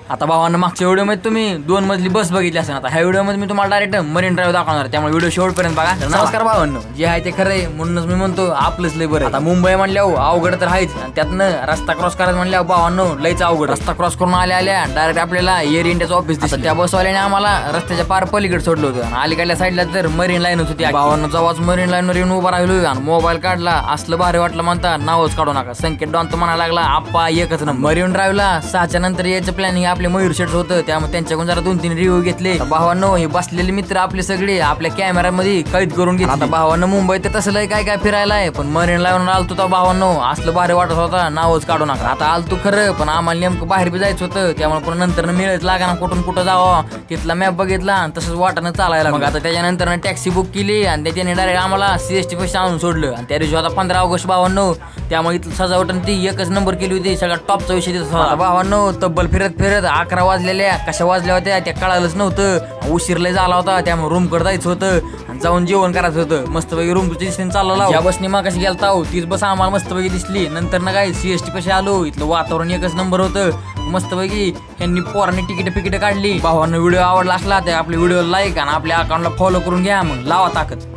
आता भावांना मागच्या व्हिडिओमध्ये तुम्ही 2 मजली बस बघितली असेल. आता ह्या व्हिडिओमध्ये मी तुम्हाला डायरेक्ट मरीन ड्राईव्ह दाखवणार, त्यामुळे व्हिडिओ शेवटपर्यंत बघा. नमस्कार भावांनो, जे आहे ते खरं आहे म्हणूनच मी म्हणतो आपलंच लय बरं. आता मुंबई म्हणल्यावर अवघड तर आहेच, आणि त्यातनं रस्ता क्रॉस करायचं म्हणल्यावर भावांनो लयच अवघड. रस्ता क्रॉस करून आल्या डायरेक्ट आपल्याला एअर इंडियाचं ऑफिस दिसतं. त्या बसवाल्याने आम्हाला रस्त्याच्या पार पलीकडे सोडलं होतं, आणि अलीकडल्या साईडला तर मरीन लाईन होती. भावांनो जेव्हाच मरीन लाईनवर येऊन उभा राहिलो आणि मोबाईल काढला, असलं भारी वाटलं म्हणता नावच काढू नका. संकेत डॉन तर म्हणायला लागला आप्पा एकच नंबर. मरीन ड्राईव्हला 6च्या नंतर यायचं प्लॅनिंग आपले मयूर शेट होतं, त्यामुळे त्यांच्याकडून जरा 2-3 रिव्ह्यू घेतले. भावांनो हे बसलेले मित्र आपले सगळे आपल्या कॅमेरामध्ये कैद करून घेतले. आता भावांनो मुंबईत तसं काय काय फिरायला आहे, पण मरीन लाईन आलतो तर भावांनो असलं भारी वाटत होता नावच काढू नका. आता आलतो खरं, पण आम्हाला नेमकं बाहेर बी जायचं होतं, त्यामुळे पुन्हा नंतर मिळत लागा ना कुठून कुठं जावं. तिथला मॅप बघितला आणि तसंच वाटानं चालायला. मग आता त्याच्यानंतर टॅक्सी बुक केली आणि त्याने डायरेक्ट आम्हाला CST पैसे आणून सोडलं. आणि त्या दिवशी होता 15 ऑगस्ट भावांनो, त्यामुळे इथलं सजावट ती एकच नंबर केली होती. सगळ्यात टॉपचा विषय तिथं होता. भावांनो तब्बल फिरत 11 वाजलेल्या कशा वाजल्या होत्या त्या कळालंच नव्हतं. उशीर लय झाला होता, त्यामुळे रूम कडे जायचं होतं आणि जाऊन जेवण करायचं होतं. मस्तपैकी रूम दिसली चालला. या बसनी मग कशी गेलता तीच बस आम्हाला मस्तपैकी दिसली. नंतर ना काय CST पैसे आलो, इथलं वातावरण एकच नंबर होतं. मस्तपैकी यांनी पोरांनी तिकीट काढली. भावांना व्हिडिओ आवडला असला तर आपल्या व्हिडिओ लाईक आणि आपल्या अकाउंटला फॉलो करून घ्या. मग लावा ताकद.